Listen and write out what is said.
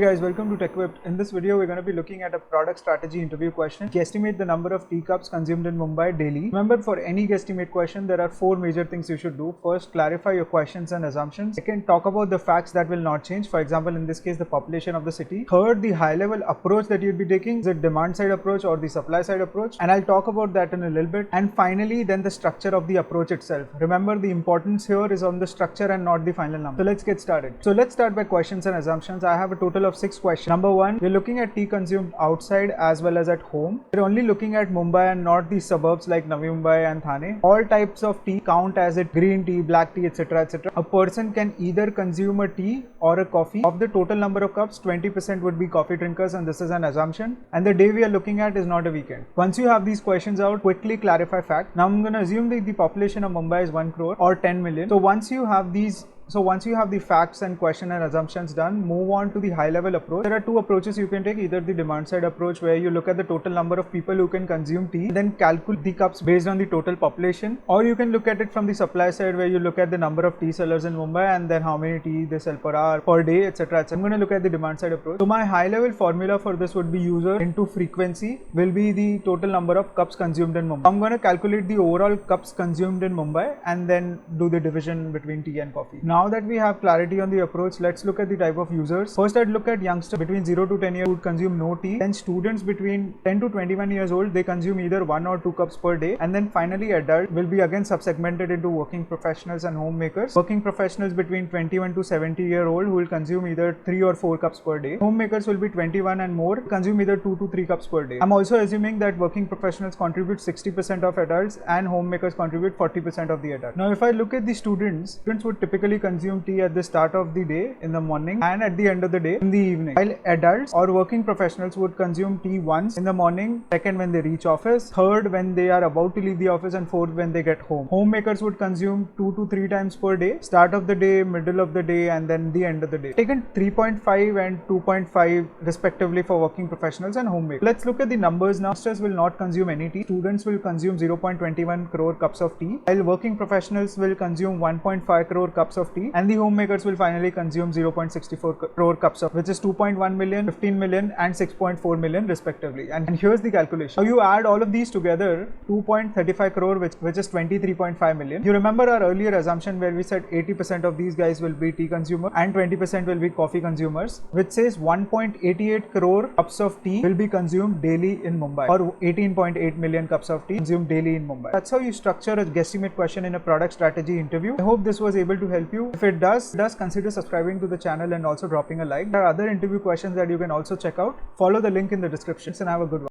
Hey guys, welcome to TechWeb. In this video, we're going to be looking at a product strategy interview question. Guesstimate the number of teacups consumed in Mumbai daily. Remember, for any guesstimate question, there are four major things you should do. First, clarify your questions and assumptions. Second, talk about the facts that will not change. For example, in this case, the population of the city. Third, the high-level approach that you'll be taking. Is it demand-side approach or the supply-side approach? And I'll talk about that in a little bit. And finally, then the structure of the approach itself. Remember, the importance here is on the structure and not the final number. So let's get started. So let's start by questions and assumptions. I have a total of 6 questions. Number 1, we're looking at tea consumed outside as well as at home. We're only looking at Mumbai and not the suburbs like Navi Mumbai and Thane. All types of tea count as it green tea, black tea, etc. etc. A person can either consume a tea or a coffee. Of the total number of cups, 20% would be coffee drinkers, and this is an assumption. And the day we are looking at is not a weekend. Once you have these questions out, quickly clarify fact. Now I'm going to assume that the population of Mumbai is 1 crore or 10 million. So once you have the facts and question and assumptions done, move on to the high level approach. There are two approaches you can take, either the demand side approach where you look at the total number of people who can consume tea, then calculate the cups based on the total population, or you can look at it from the supply side where you look at the number of tea sellers in Mumbai and then how many tea they sell per hour, per day, etc. etc. I'm going to look at the demand side approach. So my high level formula for this would be user into frequency will be the total number of cups consumed in Mumbai. I'm going to calculate the overall cups consumed in Mumbai and then do the division between tea and coffee. Now that we have clarity on the approach, let's look at the type of users. First, I'd look at youngsters between 0 to 10 years who would consume no tea. Then students between 10 to 21 years old, they consume either 1 or 2 cups per day. And then finally, adult will be again subsegmented into working professionals and homemakers. Working professionals between 21 to 70-year-old who will consume either 3 or 4 cups per day. Homemakers will be 21 and more, consume either 2 to 3 cups per day. I'm also assuming that working professionals contribute 60% of adults and homemakers contribute 40% of the adults. Now, if I look at the students would typically consume tea at the start of the day in the morning and at the end of the day in the evening, while adults or working professionals would consume tea once in the morning, second when they reach office, third when they are about to leave the office, and fourth when they get home. Homemakers would consume 2 to 3 times per day, start of the day, middle of the day, and then the end of the day. Taken 3.5 and 2.5 respectively for working professionals and homemakers. Let's look at the numbers now. Youngsters will not consume any tea. Students will consume 0.21 crore cups of tea, while working professionals will consume 1.5 crore cups of tea, and the homemakers will finally consume 0.64 crore cups of, which is 2.1 million, 15 million and 6.4 million respectively. And here's the calculation. Now you add all of these together, 2.35 crore which is 23.5 million. You remember our earlier assumption where we said 80% of these guys will be tea consumer and 20% will be coffee consumers, which says 1.88 crore cups of tea will be consumed daily in Mumbai, or 18.8 million cups of tea consumed daily in Mumbai. That's how you structure a guesstimate question in a product strategy interview. I hope this was able to help you. If it does, consider subscribing to the channel and also dropping a like. There are other interview questions that you can also check out. Follow the link in the description and have a good one.